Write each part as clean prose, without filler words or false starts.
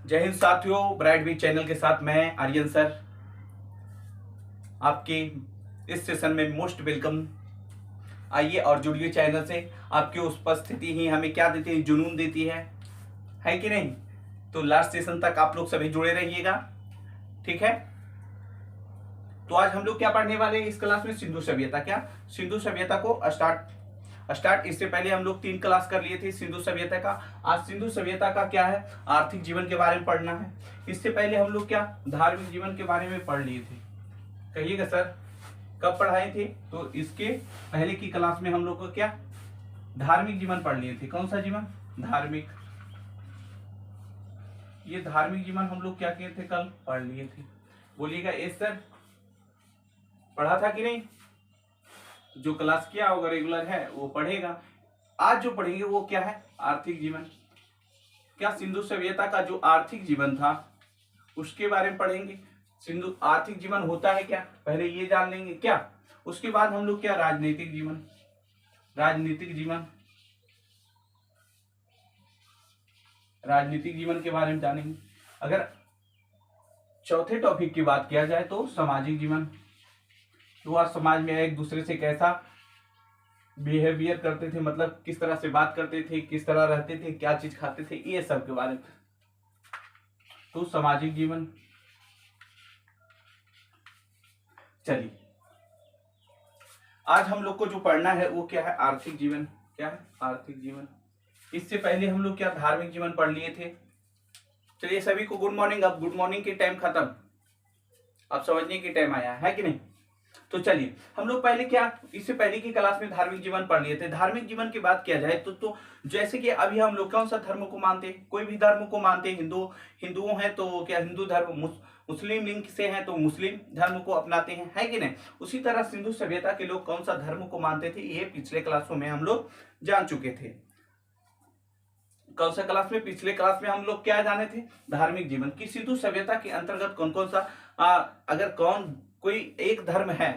जय हिंद साथियों, bright B channel के साथ मैं आर्यन सर आपके इस सेशन में मोस्ट वेलकम। आइए और जुड़िए चैनल से। आपकी उपस्थिति ही हमें क्या देती है, जुनून देती है कि नहीं। तो लास्ट सेशन तक आप लोग सभी जुड़े रहिएगा, ठीक है। तो आज हम लोग क्या पढ़ने वाले हैं इस क्लास में, सिंधु सभ्यता। क्या सिंधु सभ्यता को स्टार्ट इससे पहले हम लोग 3 क्लास कर लिए थे सिंधु सभ्यता का। आज सिंधु सभ्यता का क्या है, आर्थिक जीवन के बारे में पढ़ना है। इससे पहले हम लोग क्या धार्मिक जीवन के बारे में पढ़ लिए थे। कहिएगा सर कब पढ़ाए थे। तो इसके पहले की क्लास में हम लोग को क्या धार्मिक जीवन पढ़ लिए थे। कौन सा जीवन, धार्मिक। ये धार्मिक जीवन हम लोग क्या किए थे, कल पढ़ लिए थे। बोलिएगा यस सर, पढ़ा था कि नहीं। जो क्लास किया होगा रेगुलर है वो पढ़ेगा। आज जो पढ़ेंगे वो क्या है, आर्थिक जीवन। क्या सिंधु सभ्यता का जो आर्थिक जीवन था उसके बारे में पढ़ेंगे। सिंधु आर्थिक जीवन होता है क्या, पहले ये जान लेंगे क्या। उसके बाद हम लोग क्या राजनीतिक जीवन, राजनीतिक जीवन के बारे में जानेंगे। अगर चौथे टॉपिक की बात किया जाए तो सामाजिक जीवन। तो आज समाज में एक दूसरे से कैसा बिहेवियर करते थे, मतलब किस तरह से बात करते थे, किस तरह रहते थे, क्या चीज खाते थे, ये सब के बारे में। तो सामाजिक जीवन। चलिए आज हम लोग को जो पढ़ना है वो क्या है, आर्थिक जीवन। क्या है, आर्थिक जीवन। इससे पहले हम लोग क्या धार्मिक जीवन पढ़ लिए थे। चलिए सभी को गुड मॉर्निंग। अब गुड मॉर्निंग के टाइम खत्म, अब समझने की टाइम आया है कि नहीं। तो चलिए हम लोग पहले क्या, इससे पहले की क्लास में धार्मिक जीवन पढ़ लिए थे। धार्मिक जीवन की बात किया जाए तो जैसे कि अभी हम लोग कौन सा धर्म को मानते हैं, कोई भी धर्म को मानते हैं। हिंदुओं हैं तो क्या हिंदू धर्म, मुस्लिम लिंग से हैं तो मुस्लिम धर्म को अपनाते हैं, है कि नहीं। उसी तरह सिंधु सभ्यता के लोग कौन सा धर्म को मानते थे, ये पिछले क्लासों में हम लोग जान चुके थे। कौन सा क्लास में, पिछले क्लास में हम लोग क्या जाने थे, धार्मिक जीवन की सिंधु सभ्यता के अंतर्गत कौन कौन सा अगर कोई एक धर्म है,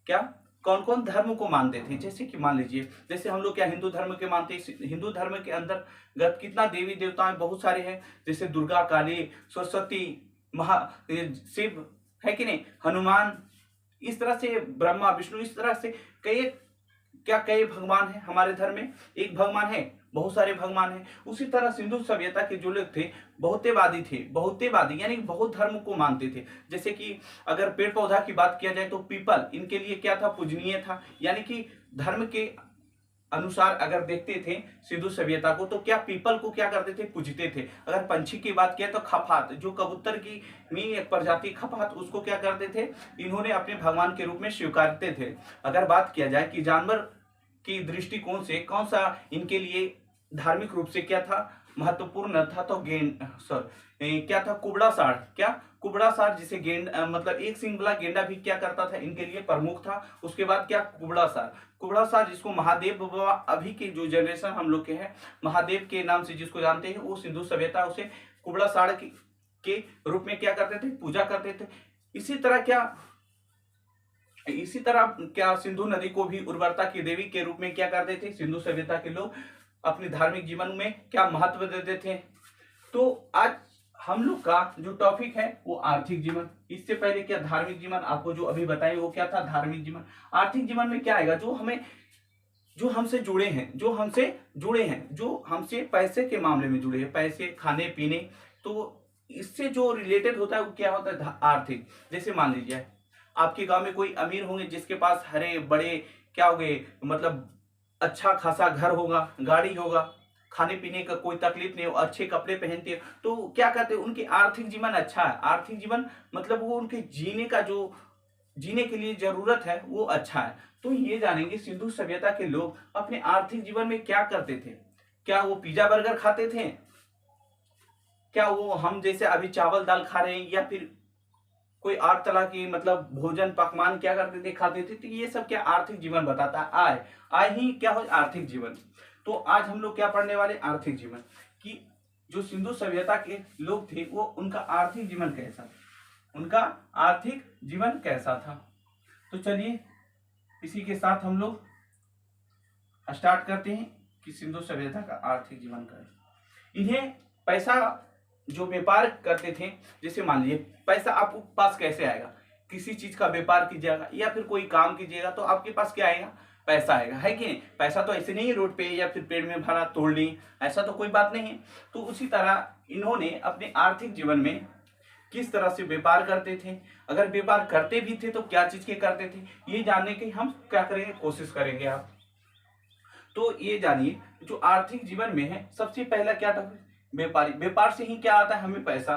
क्या कौन कौन धर्म को मानते थे। जैसे कि मान लीजिए, जैसे हम लोग क्या हिंदू धर्म के मानते हैं। हिंदू धर्म के अंतर्गत कितना देवी देवता बहुत सारे हैं, जैसे दुर्गा, काली, सरस्वती, शिव, है कि नहीं, हनुमान, इस तरह से ब्रह्मा, विष्णु, इस तरह से कई भगवान हैं हमारे धर्म में। एक भगवान है, बहुत सारे भगवान हैं। उसी तरह सिंधु सभ्यता के जो लोग थे बहुतेवादी यानी बहुत धर्म को मानते थे। जैसे कि अगर पेड़ पौधा की बात किया जाए तो पीपल इनके लिए क्या था, पूजनीय था। यानी कि धर्म के अनुसार अगर देखते थे सिंधु सभ्यता को तो क्या पीपल को क्या करते थे, पूजते थे। अगर पंछी की बात किया तो खपात, जो कबूतर की एक प्रजाति खपात, उसको क्या करते थे, इन्होंने अपने भगवान के रूप में स्वीकारते थे। अगर बात किया जाए कि जानवर की दृष्टिकोण से कौन सा इनके लिए धार्मिक रूप से क्या था, महत्वपूर्ण था, तो क्या था, कुबड़ा साड़। क्या कुबड़ा साड़, जिसे मतलब एक सिंग वाला गेंडा भी क्या करता था, इनके लिए प्रमुख था। उसके बाद क्या कुबड़ा साड़ जिसको महादेव बाबा, अभी के जो जनरेशन हम लोग के हैं, महादेव के नाम से जिसको जानते हैं, वो सिंधु सभ्यता उसे कुबड़ा साड़ के रूप में क्या करते थे, पूजा करते थे। इसी तरह क्या सिंधु नदी को भी उर्वरता की देवी के रूप में क्या करते थे, सिंधु सभ्यता के लोग अपने धार्मिक जीवन में क्या महत्व देते थे। तो आज हम लोग का जो टॉपिक है वो आर्थिक जीवन। इससे पहले क्या धार्मिक जीवन आपको जो अभी बताए वो क्या था, धार्मिक जीवन। आर्थिक जीवन में क्या आएगा, जो हमसे जुड़े हैं, जो हमसे पैसे के मामले में जुड़े हैं, पैसे, खाने पीने, तो इससे जो रिलेटेड होता है वो क्या होता है, आर्थिक। जैसे मान लीजिए आपके गांव में कोई अमीर होंगे जिसके पास हरे बड़े क्या हो गए, मतलब अच्छा खासा घर होगा, गाड़ी होगा, खाने पीने का कोई तकलीफ नहीं हो, अच्छे कपड़े पहनते हो, तो क्या कहते हैं, उनके आर्थिक जीवन अच्छा है। आर्थिक जीवन मतलब वो उनके जीने के लिए जरूरत है वो अच्छा है। तो ये जानेंगे सिंधु सभ्यता के लोग अपने आर्थिक जीवन में क्या करते थे। क्या वो पिज्जा बर्गर खाते थे, क्या वो हम जैसे अभी चावल दाल खा रहे हैं, या फिर कोई और तरह की मतलब भोजन पकवान क्या करते थे, खाते थे। तो ये सब क्या आर्थिक जीवन बताता है। आय ही क्या हो, आर्थिक जीवन। तो आज हम लोग क्या पढ़ने वाले, आर्थिक जीवन कि जो सिंधु सभ्यता के लोग थे वो उनका आर्थिक जीवन कैसा था। तो चलिए इसी के साथ हम लोग स्टार्ट करते हैं कि सिंधु सभ्यता का आर्थिक जीवन का, इन्हें पैसा जो व्यापार करते थे, जैसे मान लीजिए पैसा आपको पास कैसे आएगा, किसी चीज का व्यापार कीजिएगा या फिर कोई काम कीजिएगा तो आपके पास क्या आएगा, पैसा आएगा, है कि नहीं। पैसा तो ऐसे नहीं रोड पे या फिर पेड़ में भरा तोड़ ली, ऐसा तो कोई बात नहीं है। तो उसी तरह इन्होंने अपने आर्थिक जीवन में किस तरह से व्यापार करते थे, अगर व्यापार करते भी थे तो क्या चीज के करते थे, ये जानने की हम क्या करेंगे, कोशिश करेंगे आप। तो ये जानिए जो आर्थिक जीवन में है सबसे पहला क्या था, व्यापारी। व्यापार से ही क्या आता है, हमें पैसा।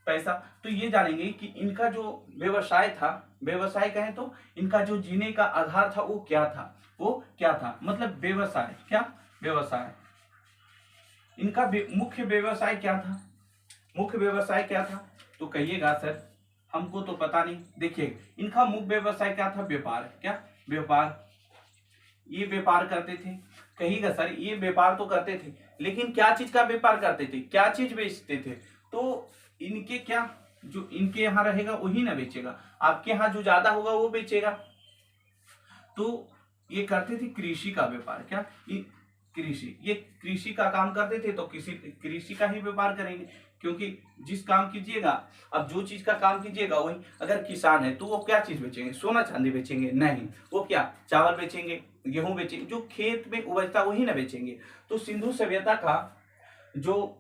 पैसा तो ये जानेंगे कि इनका जो व्यवसाय था, व्यवसाय कहें तो इनका जो जीने का आधार था वो क्या था, वो क्या था, मतलब व्यवसाय, क्या व्यवसाय, इनका मुख्य व्यवसाय क्या था, मुख्य व्यवसाय क्या था। तो कहिएगा सर हमको तो पता नहीं। देखिए इनका मुख्य व्यवसाय क्या था, व्यापार, क्या व्यापार, ये व्यापार करते थे। कहिएगा सर ये व्यापार तो करते थे लेकिन क्या चीज का व्यापार करते थे, क्या चीज बेचते थे। तो इनके क्या, जो इनके यहाँ रहेगा वही ना बेचेगा, आपके यहाँ जो ज्यादा होगा वो बेचेगा। तो ये करते थे कृषि का व्यापार, क्या कृषि, ये कृषि का काम करते थे तो किसी कृषि का ही व्यापार करेंगे, क्योंकि जिस काम कीजिएगा, अब जो चीज का काम कीजिएगा वही, अगर किसान है तो वो क्या चीज बेचेंगे, सोना चांदी बेचेंगे नहीं, वो क्या चावल बेचेंगे, गेहूं बेचेंगे, जो खेत में उपजता वही ना बेचेंगे। तो सिंधु सभ्यता का जो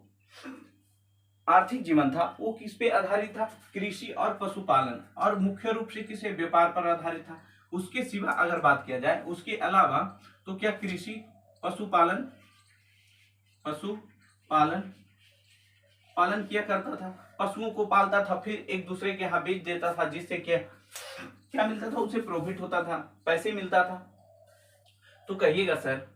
आर्थिक जीवन था वो किस पे आधारित था, कृषि और पशुपालन, और मुख्य रूप से किसे, व्यापार पर आधारित था। उसके सिवा अगर बात किया जाए उसके अलावा तो क्या कृषि, पशुपालन, पशुपालन पालन किया करता था, पशुओं को पालता था, फिर एक दूसरे के यहाँ बेच देता था, जिससे क्या क्या मिलता था, उसे प्रॉफिट होता था, पैसे मिलता था। तो कहिएगा सर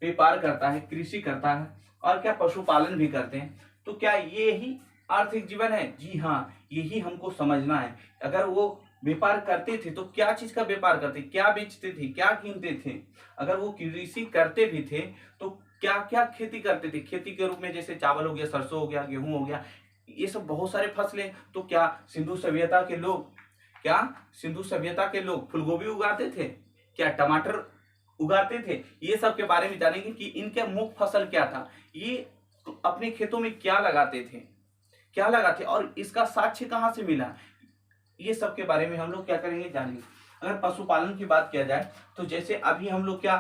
व्यापार करता है, कृषि करता है और क्या पशुपालन भी करते हैं, तो क्या ये ही आर्थिक जीवन है। जी हाँ, यही हमको समझना है। अगर वो व्यापार करते थे तो क्या चीज का व्यापार करते, क्या बेचते थे, क्या कीनते थे। अगर वो कृषि करते भी थे तो क्या क्या खेती करते थे, खेती के रूप में जैसे चावल हो गया, सरसों हो गया, गेहूं हो गया, ये सब बहुत सारे फसलें। तो क्या सिंधु सभ्यता के लोग, क्या सिंधु सभ्यता के लोग फूलगोभी उगाते थे, क्या टमाटर उगाते थे, ये सब के बारे में जानेंगे कि इनके मुख्य फसल क्या था, ये अपने खेतों में क्या लगाते थे, क्या लगाते, और इसका साक्ष्य कहाँ से मिला, ये सब के बारे में हम लोग क्या करेंगे, जानेंगे। अगर पशुपालन की बात किया जाए तो जैसे अभी हम लोग क्या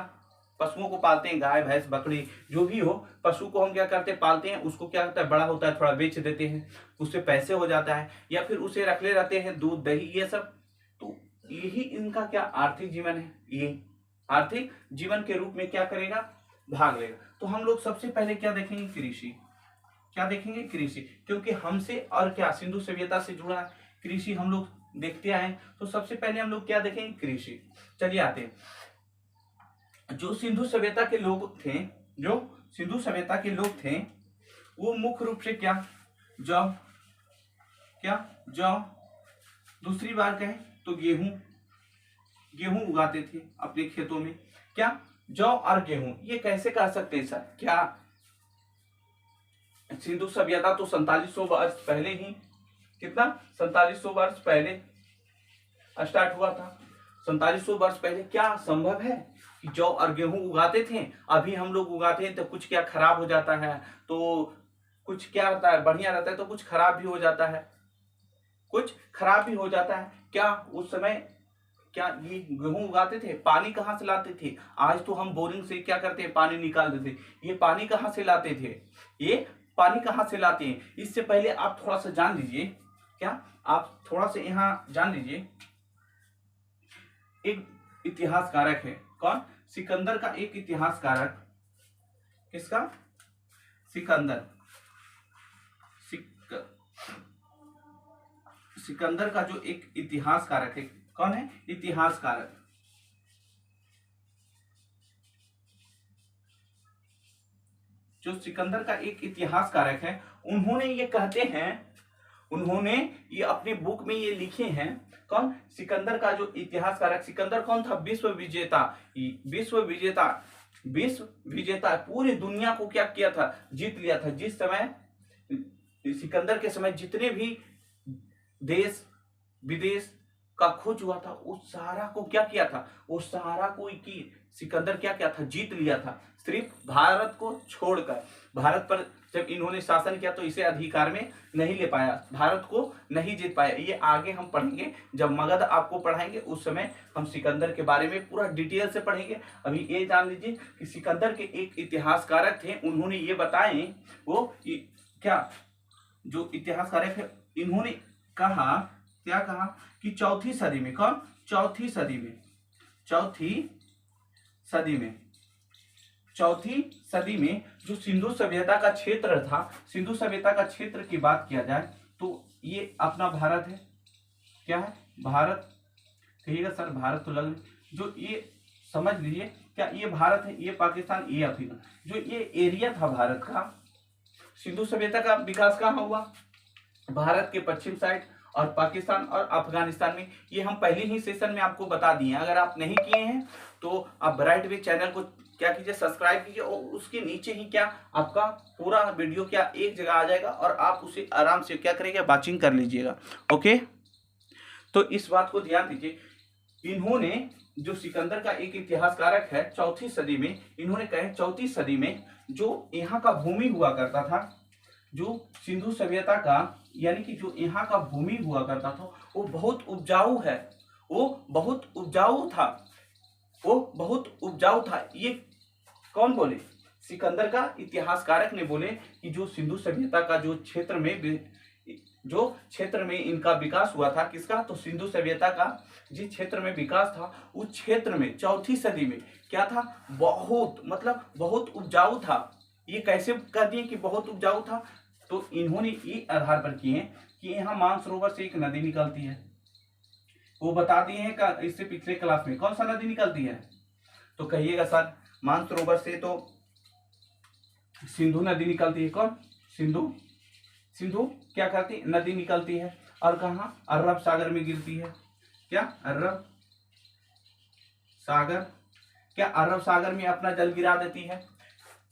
पशुओं को पालते हैं, गाय भैंस बकरी जो भी हो, पशु को हम क्या करते हैं, पालते हैं, उसको क्या होता है, बड़ा होता है थोड़ा बेच देते हैं, उससे पैसे हो जाता है, या फिर उसे रख ले रहते हैं, दूध दही ये सब। तो यही इनका क्या आर्थिक जीवन है, ये आर्थिक जीवन के रूप में क्या करेगा, भाग लेगा। तो हम लोग सबसे पहले क्या देखेंगे, कृषि, क्या देखेंगे, कृषि, क्योंकि हमसे और क्या सिंधु सभ्यता से जुड़ा है, कृषि हम लोग देखते आए। तो सबसे पहले हम लोग क्या देखेंगे, कृषि। चलिए आते हैं, जो सिंधु सभ्यता के लोग थे, जो सिंधु सभ्यता के लोग थे वो मुख्य रूप से क्या, जौ, क्या जौ, दूसरी बार कहें तो गेहूं, गेहूं उगाते थे अपने खेतों में, क्या जौ और गेहूं। ये कैसे कह सकते हैं सर, क्या सिंधु सभ्यता तो 4700 वर्ष पहले ही, कितना 4700 वर्ष पहले स्टार्ट हुआ था, 4700 वर्ष पहले क्या संभव है कि जौ और गेहूं उगाते थे। अभी हम लोग उगाते हैं तो कुछ क्या खराब हो जाता है, तो कुछ क्या होता है, बढ़िया रहता है तो कुछ खराब भी हो जाता है, कुछ खराब भी हो जाता है। क्या उस समय क्या ये गेहूं उगाते थे, पानी कहाँ से लाते थे, आज तो हम बोरिंग से क्या करते हैं, पानी निकाल देते, ये पानी कहाँ से लाते थे, ये पानी कहाँ से लाते हैं। इससे पहले आप थोड़ा सा जान लीजिए, क्या आप थोड़ा सा यहाँ जान लीजिए, एक इतिहास कारक है, कौन, सिकंदर का एक इतिहास कारक, किसका, सिकंदर, सिकंदर का जो एक इतिहास कारक है, कौन है, इतिहास कारक, जो सिकंदर का एक इतिहास कारक है, उन्होंने ये कहते हैं, उन्होंने ये अपने बुक में ये लिखे हैं, कौन, सिकंदर का जो इतिहास कारक। सिकंदर कौन था, विश्व विजेता, विश्व विजेता, विश्व विजेता, पूरी दुनिया को क्या किया था, जीत लिया था। जिस समय सिकंदर के समय जितने भी देश विदेश का खोज हुआ था, उस सारा को क्या किया था, उस सारा को की सिकंदर क्या क्या था, जीत लिया था, सिर्फ भारत को छोड़कर। भारत पर जब इन्होंने शासन किया तो इसे अधिकार में नहीं ले पाया, भारत को नहीं जीत पाया। ये आगे हम पढ़ेंगे, जब मगध आपको पढ़ाएंगे उस समय हम सिकंदर के बारे में पूरा डिटेल से पढ़ेंगे। अभी ये जान लीजिए कि सिकंदर के एक इतिहासकारक थे, उन्होंने ये बताए, वो क्या जो इतिहासकारक है इन्होंने कहा, क्या कहा कि चौथी सदी में, कौन, चौथी सदी में, चौथी सदी में जो सिंधु सभ्यता का क्षेत्र था, सिंधु सभ्यता का क्षेत्र की बात किया जाए तो ये अपना भारत है, क्या है, भारत, कहिएगा सर भारत तो लग, जो ये समझ लीजिए, क्या ये भारत है, ये पाकिस्तान, ये अफ्रीका, जो ये एरिया था भारत का, सिंधु सभ्यता का विकास कहाँ हुआ, भारत के पश्चिम साइड और पाकिस्तान और अफगानिस्तान में। ये हम पहले ही सेशन में आपको बता दिए हैं, अगर आप नहीं किए हैं तो आप राइट वे चैनल को क्या कीजिए, सब्सक्राइब कीजिए, और उसके नीचे ही क्या आपका पूरा वीडियो क्या एक जगह आ जाएगा और आप उसे आराम से क्या करेंगे, वाचिंग कर लीजिएगा। ओके, तो इस बात को ध्यान दीजिए, इन्होंने जो सिकंदर का एक इतिहासकारक है, चौथी सदी में, इन्होंने कहे चौथी सदी में जो यहाँ का भूमि हुआ करता था, जो सिंधु सभ्यता का यानी कि जो यहाँ का भूमि हुआ करता था वो बहुत उपजाऊ है, वो बहुत उपजाऊ था, वो बहुत उपजाऊ था। ये कौन बोले, सिकंदर का इतिहासकारक ने बोले कि जो सिंधु सभ्यता का जो क्षेत्र में इनका विकास हुआ था, किसका, तो सिंधु सभ्यता का जिस क्षेत्र में विकास था उस क्षेत्र में चौथी सदी में क्या था, बहुत मतलब बहुत उपजाऊ था। ये कैसे कह दिए कि बहुत उपजाऊ था, तो इन्होंने ये आधार पर किए कि यहाँ मानसरोवर से एक नदी निकलती है, वो बता दिए हैं इससे पिछले क्लास में, कौन सा नदी निकलती है, तो कहिएगा सर मानसरोवर से तो सिंधु नदी निकलती है, कौन, सिंधु क्या करती नदी निकलती है, और कहाँ, अरब सागर में गिरती है, क्या, अरब सागर, क्या अरब सागर में अपना जल गिरा देती है।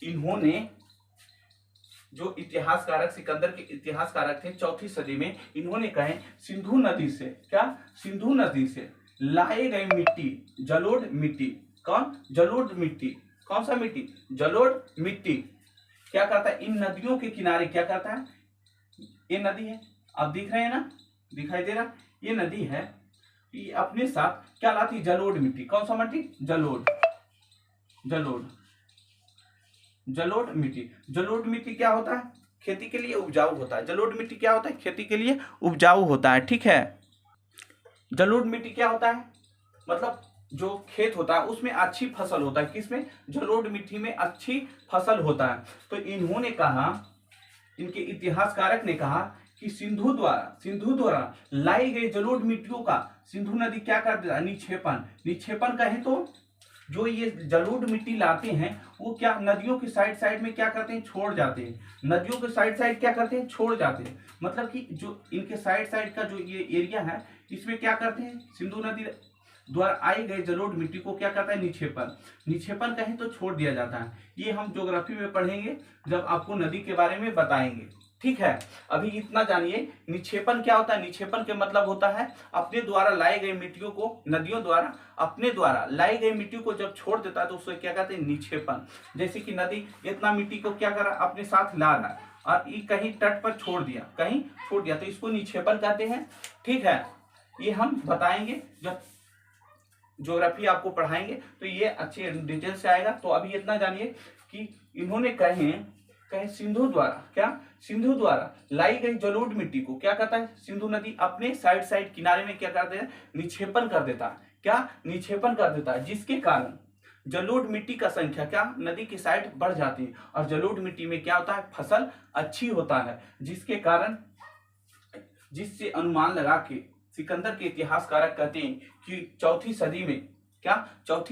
इन्होंने जो इतिहासकारक, सिकंदर के इतिहासकारक थे चौथी सदी में, इन्होंने कहे सिंधु नदी से, क्या, सिंधु नदी से लाए गए मिट्टी, जलोढ़ मिट्टी, कौन, जलोढ़ मिट्टी, कौन सा मिट्टी, जलोढ़ मिट्टी, क्या करता है, इन नदियों के किनारे क्या करता है, ये नदी है, आप दिख रहे हैं ना, दिखाई दे रहा, ये नदी है, ये अपने साथ क्या लाती, जलोढ़ मिट्टी, कौन सा मिट्टी, जलोढ़ मिट्टी। जलोढ़ मिट्टी क्या होता है, खेती के लिए उपजाऊ होता है, जलोढ़ मिट्टी क्या होता है, खेती के लिए उपजाऊ होता है, ठीक है। जलोढ़ मिट्टी क्या होता है, मतलब जो खेत होता है उसमें अच्छी फसल होता है, किसमें, जलोढ़ मिट्टी में अच्छी फसल होता है। तो इन्होंने कहा, इनके इतिहासकारक ने कहा कि सिंधु द्वारा लाई गई जलोढ़ मिट्टियों का सिंधु नदी क्या कर देता है, निक्षेपण कहें तो जो ये जलोढ़ मिट्टी लाते हैं वो क्या नदियों के साइड में क्या करते हैं, छोड़ जाते हैं, नदियों के साइड क्या करते हैं, छोड़ जाते हैं, मतलब कि जो इनके साइड का जो ये एरिया है इसमें क्या करते हैं, सिंधु नदी द्वारा आई गई जलोढ़ मिट्टी को क्या करता है, निक्षेपण कहें तो छोड़ दिया जाता है। ये हम ज्योग्राफी में पढ़ेंगे जब आपको नदी के बारे में बताएंगे, ठीक है। अभी इतना जानिए निक्षेपण क्या होता है। निक्षेपण के मतलब होता है अपने द्वारा लाई गई मिट्टियों को, नदियों द्वारा अपने द्वारा लाई गई मिट्टी को जब छोड़ देता है तो उसको क्या कहते हैं, निक्षेपण। जैसे कि नदी इतना मिट्टी को क्या कर रहा है, अपने साथ ला रहा है और ये कहीं तट पर छोड़ दिया, तो इसको निक्षेपण कहते हैं, ठीक है। ये हम बताएंगे जब ज्योग्राफी आपको पढ़ाएंगे तो ये अच्छे डिटेल से आएगा। तो अभी इतना जानिए कि इन्होंने कहे सिंधु द्वारा लाई गई जलोढ़ मिट्टी को क्या कहता है, सिंधु नदी अपने साइड किनारे में क्या करते हैं, निक्षेपण कर देता है, क्या निक्षेपण कर देता है, जिसके कारण जलोढ़ मिट्टी का संख्या क्या नदी की साइड बढ़ जाती है और जलोढ़ मिट्टी में क्या होता है, फसल अच्छी होता है, जिसके कारण जिससे अनुमान लगा के सिकंदर के इतिहासकारक कहते हैं कि चौथी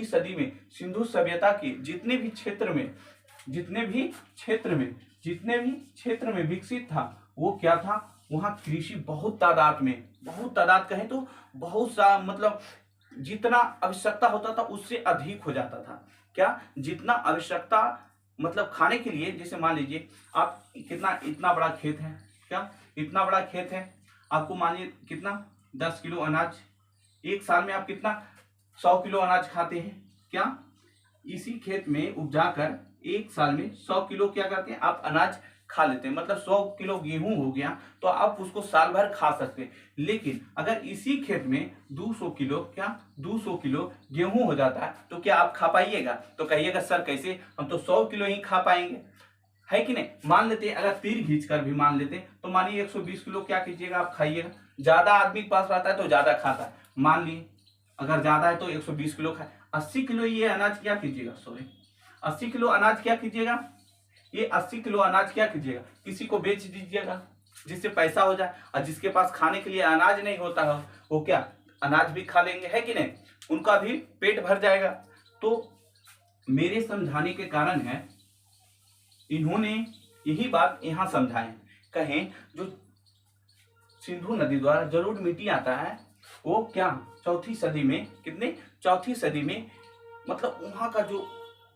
सदी में सिंधु सभ्यता के जितने भी क्षेत्र में विकसित था वो क्या था, वहां कृषि बहुत तादाद कहें तो बहुत सा, मतलब जितना आवश्यकता होता था उससे अधिक हो जाता था। क्या, जितना आवश्यकता मतलब खाने के लिए, जैसे मान लीजिए आप इतना बड़ा खेत है, क्या इतना बड़ा खेत है, आपको मानिए कितना 10 किलो अनाज, एक साल में आप कितना 100 किलो अनाज खाते हैं, क्या इसी खेत में उपजाकर एक साल में 100 किलो क्या करते हैं आप अनाज खा लेते हैं, मतलब 100 किलो गेहूं हो गया तो आप उसको साल भर खा सकते हैं। लेकिन अगर इसी खेत में 200 किलो क्या 200 किलो गेहूं हो जाता है तो क्या आप खा पाइएगा? तो कहिएगा सर कैसे, हम तो 100 किलो ही खा पाएंगे, है कि नहीं। मान लेते हैं अगर तीर खींच कर भी मान लेते हैं तो मानिए 120 किलो क्या कीजिएगा आप खाइएगा। ज्यादा आदमी के पास रहता है तो ज्यादा खाता है, मान लिए अगर ज्यादा है तो 120 किलो खाए। 80 किलो ये अनाज क्या कीजिएगा, सॉरी 80 किलो अनाज क्या कीजिएगा, ये 80 किलो अनाज क्या कीजिएगा किसी को बेच दीजिएगा जिससे पैसा हो जाए। और जिसके पास खाने के लिए अनाज नहीं होता है वो क्या अनाज भी खा लेंगे, है कि नहीं, उनका भी पेट भर जाएगा। तो मेरे समझाने के कारण है इन्होंने यही बात यहाँ समझाए। कहें जो सिंधु नदी द्वारा जलोढ़ मिट्टी आता है वो क्या चौथी सदी में, कितने चौथी सदी में, मतलब वहां का जो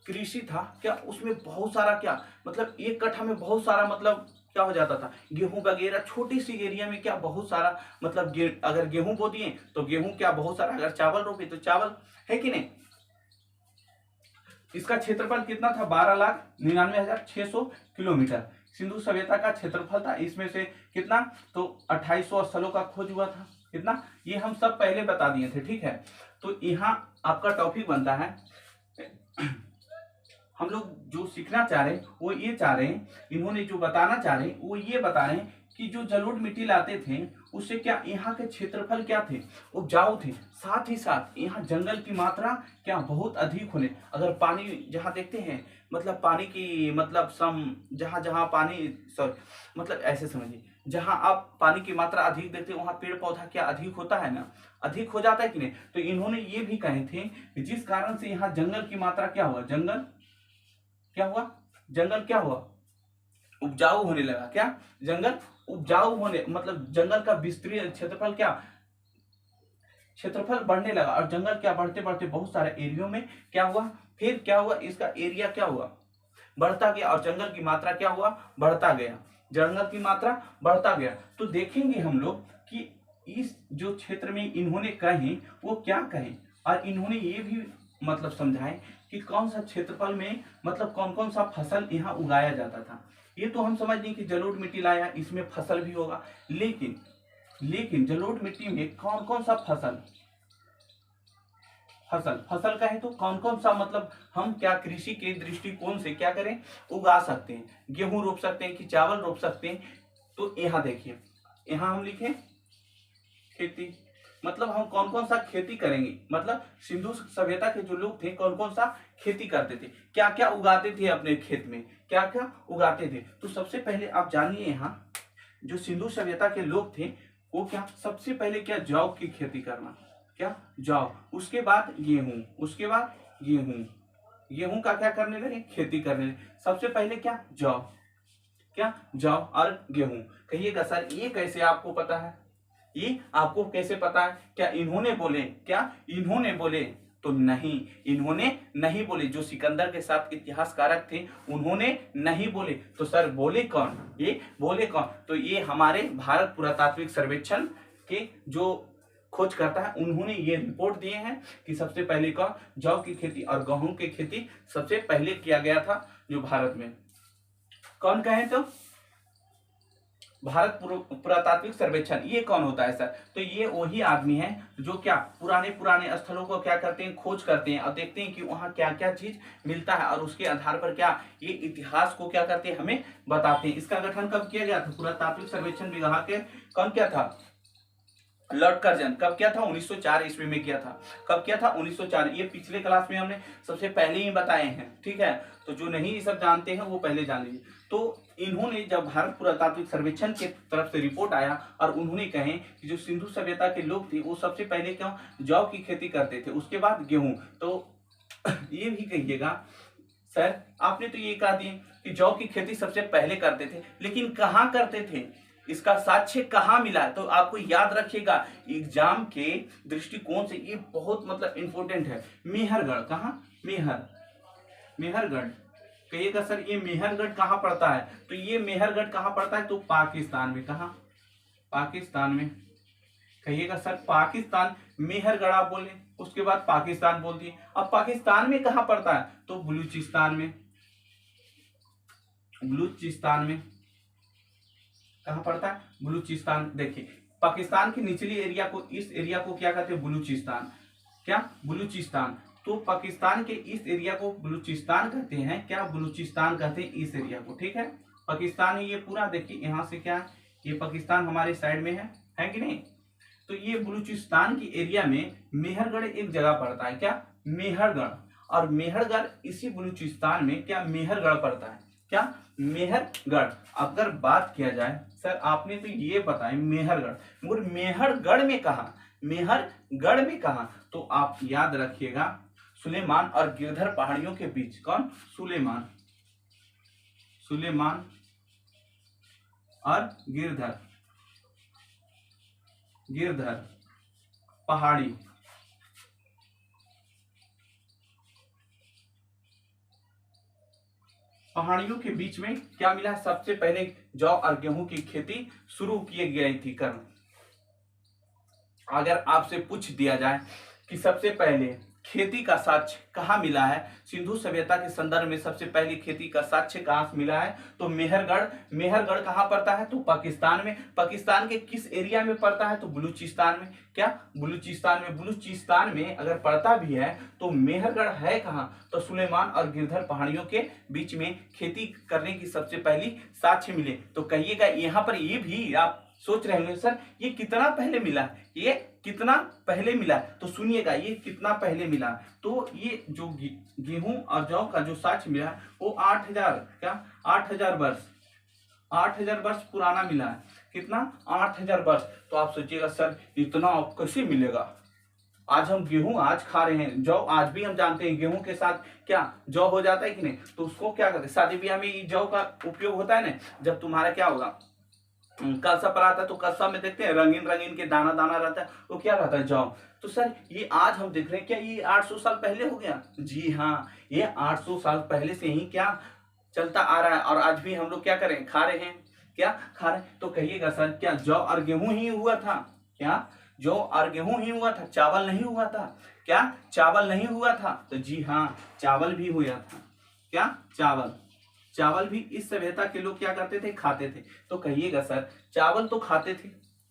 कृषि था क्या उसमें बहुत सारा क्या मतलब एक कट्ठा में बहुत सारा मतलब क्या हो जाता था गेहूं वगैरह, छोटी सी एरिया में क्या बहुत सारा मतलब अगर गेहूं बो दिए तो गेहूं क्या बहुत सारा, अगर चावल रोपे तो चावल, है कि नहीं। इसका क्षेत्रफल कितना था 12,99,600 किलोमीटर सिंधु सभ्यता का क्षेत्रफल था। इसमें से कितना तो 2800 स्थलों का खोज हुआ था, कितना ये हम सब पहले बता दिए थे, ठीक है। तो यहाँ आपका टॉपिक बनता है हम लोग जो सीखना चाह रहे हैं वो ये चाह रहे हैं, इन्होंने जो बताना चाह रहे हैं वो ये बता रहे हैं कि जो जलोढ़ मिट्टी लाते थे उससे क्या यहाँ के क्षेत्रफल क्या थे उपजाऊ थे, साथ ही साथ यहाँ जंगल की मात्रा क्या बहुत अधिक होने, अगर पानी जहाँ देखते हैं मतलब पानी की मतलब जहाँ जहाँ पानी सॉरी मतलब ऐसे समझिए जहाँ आप पानी की मात्रा अधिक देखते हैं वहाँ पेड़ पौधा क्या अधिक होता है ना, अधिक हो जाता है कि नहीं। तो इन्होंने ये भी कहे थे कि जिस कारण से यहाँ जंगल की मात्रा क्या हुआ, जंगल क्या हुआ उपजाऊ होने लगा, क्या जंगल उपजाऊ होने मतलब जंगल का विस्तृत क्षेत्रफल क्या क्षेत्रफल बढ़ने लगा और जंगल क्या बढ़ते बढ़ते बहुत सारे एरियो में क्या हुआ, फिर क्या हुआ इसका एरिया क्या हुआ बढ़ता गया और जंगल की मात्रा क्या हुआ बढ़ता गया, जंगल की मात्रा बढ़ता गया। तो देखेंगे हम लोग कि इस जो क्षेत्र में इन्होंने कहे वो क्या कहे और इन्होंने ये भी मतलब समझाए कि कौन सा क्षेत्रफल में मतलब कौन कौन सा फसल यहाँ उगाया जाता था। ये तो हम समझ नहीं कि जलोढ़ मिट्टी लाया इसमें फसल भी होगा, लेकिन जलोढ़ मिट्टी में कौन कौन सा फसल का है तो कौन कौन सा मतलब हम क्या कृषि के दृष्टिकोण से क्या करें उगा सकते हैं, गेहूं रोप सकते हैं कि चावल रोप सकते हैं। तो यहाँ देखिए यहाँ हम लिखे खेती, मतलब हम कौन कौन सा खेती करेंगे, मतलब सिंधु सभ्यता के जो लोग थे कौन कौन सा खेती करते थे, क्या क्या उगाते थे अपने खेत में, क्या क्या उगाते थे। तो सबसे पहले आप जानिए यहाँ जो सिंधु सभ्यता के लोग थे वो क्या सबसे पहले क्या जौ की खेती करना, क्या जौ, उसके बाद गेहूं का क्या करने लगे खेती करने लगे। सबसे पहले क्या जौ और गेहूं। कहिएगा सर ये कैसे आपको पता है, ये आपको कैसे पता है, क्या इन्होंने बोले, क्या इन्होंने बोले तो नहीं, इन्होंने नहीं बोले, जो सिकंदर के साथ इतिहासकारक थे उन्होंने नहीं बोले। तो सर बोले कौन, ये बोले कौन, तो ये हमारे भारत पुरातात्विक सर्वेक्षण के जो खोज करता है उन्होंने ये रिपोर्ट दिए हैं कि सबसे पहले का जौ की खेती और गेहूं की खेती सबसे पहले किया गया था जो भारत में। कौन कहे तो भारत पुरातात्विक सर्वेक्षण, ये कौन होता है सर, तो ये वही आदमी है जो क्या पुराने स्थलों को क्या करते हैं खोज करते हैं और देखते हैं कि वहाँ क्या क्या चीज मिलता है और उसके आधार पर क्या ये इतिहास को क्या करते हैं हमें बताते हैं। इसका गठन कब किया गया था, पुरातात्विक सर्वेक्षण विभाग के कौन किया था, लॉर्ड कर्जन, कब किया था 1904 ईस्वी में किया था। कब किया था 1904, ये पिछले क्लास में हमने सबसे पहले ही बताए हैं, ठीक है। तो जो नहीं ये सब जानते हैं वो पहले जान लीजिए। तो इन्होंने जब भारत पुरातात्विक सर्वेक्षण के तरफ से रिपोर्ट आया और उन्होंने कहे कि जो सिंधु सभ्यता के लोग थे वो सबसे पहले क्यों जौ की खेती करते थे, उसके बाद गेहूं। तो ये भी कहिएगा सर आपने तो ये कहा दिए कि जौ की खेती सबसे पहले करते थे, लेकिन कहाँ करते थे, इसका साक्ष्य कहाँ मिला है। तो आपको याद रखिएगा एग्जाम के दृष्टिकोण से ये बहुत मतलब इंपॉर्टेंट है। मेहरगढ़, कहाँ मेहरगढ़, कहिएगा सर ये मेहरगढ़ कहाँ पड़ता है, तो ये मेहरगढ़ कहाँ पड़ता है, तो पाकिस्तान में, कहाँ पाकिस्तान में, कहिएगा सर पाकिस्तान मेहरगढ़ आप बोले, उसके बाद पाकिस्तान बोल दिए। अब पाकिस्तान में कहाँ पड़ता है, तो बलूचिस्तान में। बलूचिस्तान में कहाँ पड़ता है, बलूचिस्तान। देखिए पाकिस्तान के निचली एरिया को, इस एरिया को क्या कहते हैं, बलूचिस्तान। क्या, बलूचिस्तान। तो पाकिस्तान के इस एरिया को बलूचिस्तान कहते हैं, क्या, बलूचिस्तान कहते हैं इस एरिया को, ठीक है। पाकिस्तान है ये पूरा, देखिए यहाँ से क्या है, ये पाकिस्तान हमारे साइड में है कि नहीं। तो ये बलूचिस्तान की एरिया में मेहरगढ़ एक जगह पड़ता है, क्या, मेहरगढ़। और मेहरगढ़ इसी बलूचिस्तान में क्या, मेहरगढ़ पड़ता है, क्या, मेहरगढ़। अगर बात किया जाए सर आपने तो ये बताया मेहरगढ़, मगर मेहरगढ़ में कहा, मेहरगढ़ में कहा, तो आप याद रखिएगा सुलेमान और गिरधर पहाड़ियों के बीच, कौन, सुलेमान, सुलेमान और गिरधर, गिरधर पहाड़ी, पहाड़ियों के बीच में क्या मिला, सबसे पहले जौ और गेहूं की खेती शुरू की गई थी करना। अगर आपसे पूछ दिया जाए कि सबसे पहले खेती का साक्ष्य कहाँ मिला है, सिंधु सभ्यता के संदर्भ में सबसे पहली खेती का साक्ष्य कहाँ से मिला है, तो मेहरगढ़। मेहरगढ़ कहाँ पड़ता है, तो पाकिस्तान में। पाकिस्तान के किस एरिया में पड़ता है, तो बलूचिस्तान में। क्या, बलूचिस्तान में। बलूचिस्तान में अगर पड़ता भी है तो मेहरगढ़ है कहाँ, तो सुलेमान और गिरधर पहाड़ियों के बीच में खेती करने की सबसे पहली साक्ष्य मिले। तो कहिएगा यहाँ पर ये भी आप सोच रहे होंगे सर ये कितना पहले मिला, ये कितना पहले मिला, तो सुनिएगा ये कितना पहले मिला। तो ये जो गेहूं और जौ का जो साक्ष्य मिला वो 8000, क्या, 8000 वर्ष, 8000 वर्ष पुराना मिला है। कितना, 8000 वर्ष। तो आप सोचिएगा सर इतना कैसे मिलेगा, आज हम गेहूं आज खा रहे हैं, जौ आज भी हम जानते हैं गेहूं के साथ क्या जौ हो जाता है कि नहीं, तो उसको क्या करते हैं, शादी ब्याह में जौ का उपयोग होता है ना। जब तुम्हारा क्या होगा, कलसा पर आता है तो कलसा में देखते हैं रंगीन रंगीन के दाना दाना रहता है, वो क्या रहता है, जौ। तो सर ये आज हम देख रहे हैं, क्या ये 800 साल पहले हो गया, जी हाँ, ये 800 साल पहले से ही क्या चलता आ रहा है, और आज भी हम लोग क्या करें, खा रहे हैं, क्या खा रहे हैं। तो कहिएगा सर क्या जौ और गेहूं ही हुआ था, क्या जौ और गेहूं ही हुआ था, चावल नहीं हुआ था, क्या चावल नहीं हुआ था, तो जी हाँ चावल भी हुआ था, क्या चावल, चावल भी इस सभ्यता के लोग क्या करते थे, खाते थे। तो कहिएगा सर चावल तो खाते थे,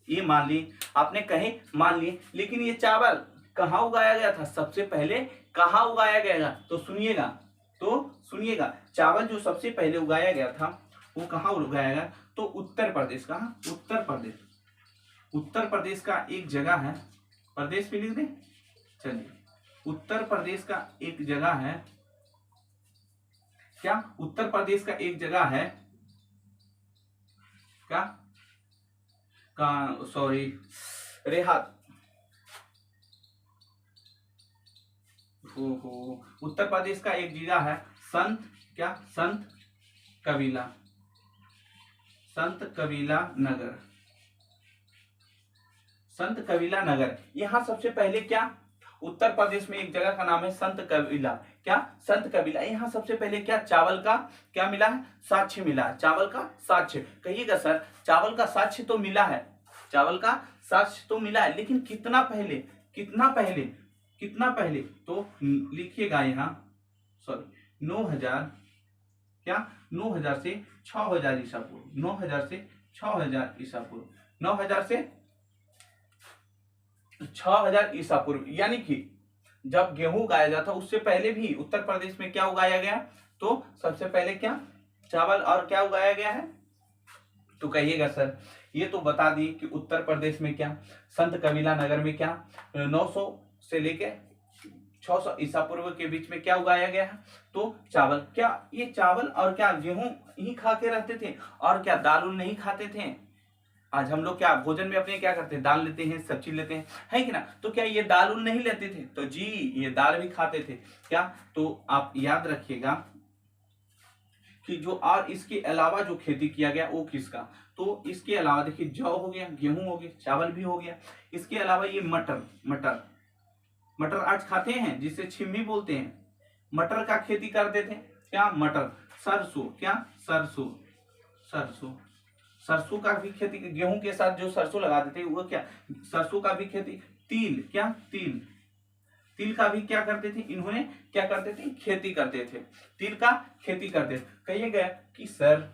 ये मान लिए आपने, कहे मान लिए, लेकिन ये चावल कहाँ उगाया गया था, सबसे पहले कहाँ उगाया गया, तो सुनिएगा, तो सुनिएगा चावल जो सबसे पहले उगाया गया था वो कहाँ उगाया गया, तो उत्तर प्रदेश। कहाँ, उत्तर प्रदेश। उत्तर प्रदेश का एक जगह है, प्रदेश भी लिख दें, चलिए उत्तर प्रदेश का एक जगह है, क्या उत्तर प्रदेश का एक जगह है, क्या का सॉरी रेहात, उत्तर प्रदेश का एक जिला है संत, क्या संत कबीला, संत कबीला नगर, संत कबीला नगर। यहां सबसे पहले क्या, उत्तर प्रदेश में एक जगह का नाम है संत कबीला, क्या संत कबीला। यहाँ सबसे पहले क्या चावल का क्या मिला है, साक्ष्य मिला है, चावल का साक्ष्य। कहिएगा सर चावल का साक्ष्य तो मिला है, चावल का साक्ष्य तो मिला है, लेकिन कितना पहले, कितना पहले, कितना पहले, तो लिखिएगा यहाँ सॉरी 9000, क्या 9000 से 6000 ईसा पूर्व, 9000 से 6000 ईसा पूर्व, 9000 से 6000 ईसा पूर्व। यानी कि जब गेहूं उगाया जाता उससे पहले भी उत्तर प्रदेश में क्या उगाया गया, तो सबसे पहले क्या चावल और क्या उगाया गया है। तो कहिएगा सर ये तो बता दिए कि उत्तर प्रदेश में क्या संत कबीला नगर में क्या 900 से लेके 600 ईसा पूर्व के बीच में क्या उगाया गया है, तो चावल। क्या ये चावल और क्या गेहूं ही खा के रहते थे, और क्या दाल उल नहीं खाते थे। आज हम लोग क्या भोजन में अपने क्या करते हैं, दाल लेते हैं, सब्जी लेते हैं, है कि ना। तो क्या ये दाल उल नहीं लेते थे, तो जी ये दाल भी खाते थे, क्या। तो आप याद रखिएगा कि जो और इसके अलावा जो खेती किया गया वो किसका, तो इसके अलावा देखिए जौ हो गया, गेहूं हो गया, चावल भी हो गया, इसके अलावा ये मटर, मटर, मटर आज खाते हैं जिसे छिम्मी बोलते हैं, मटर का खेती करते थे, क्या मटर। सरसों, क्या सरसों, सरसों, सरसों का भी खेती, गेहूं के साथ जो सरसों लगाते थे वो क्या सरसों का भी खेती तिल, क्या तिल, तिल का भी क्या करते थे इन्होंने, क्या करते थे, खेती करते थे, तिल का खेती करते थे। कहिएगा कि सर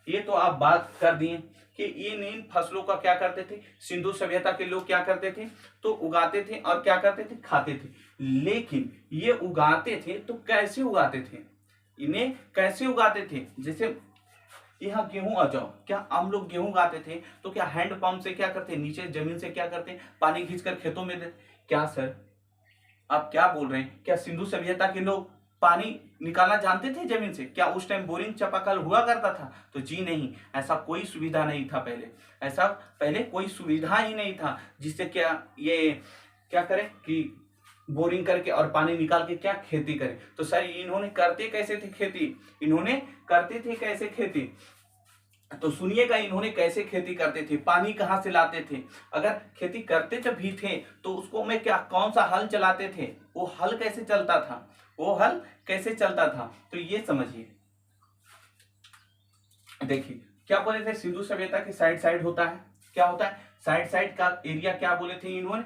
ये तो आप बात कर दिए कि इन फसलों का क्या करते थे, सिंधु सभ्यता के लोग क्या करते थे, तो उगाते थे और क्या करते थे, खाते थे। लेकिन ये उगाते थे तो कैसे उगाते थे, इन्हें कैसे उगाते थे, जैसे यहाँ गेहूं आ जाओ, क्या हम लोग गेहूं उगाते थे तो क्या हैंड पंप से क्या करते, नीचे जमीन से क्या करते, पानी खींचकर खेतों में देते? क्या सर आप क्या बोल रहे हैं, क्या सिंधु सभ्यता के लोग पानी निकालना जानते थे जमीन से? क्या उस टाइम बोरिंग चापाकल हुआ करता था? तो जी नहीं, ऐसा कोई सुविधा नहीं था पहले, ऐसा पहले कोई सुविधा ही नहीं था जिससे क्या ये क्या करें कि बोरिंग करके और पानी निकाल के क्या खेती करें। तो सर इन्होंने करते कैसे थे खेती, इन्होंने करते थे कैसे खेती, तो सुनिएगा इन्होंने कैसे खेती करते थे, पानी कहां से लाते थे, अगर खेती करते जब भी थे तो उसको में क्या कौन सा हल चलाते थे, वो हल कैसे चलता था, वो हल कैसे चलता था, तो ये समझिए। देखिए क्या बोले थे, सिंधु सभ्यता के साइड साइड होता है, क्या होता है, साइड साइड का एरिया क्या बोले थे इन्होंने,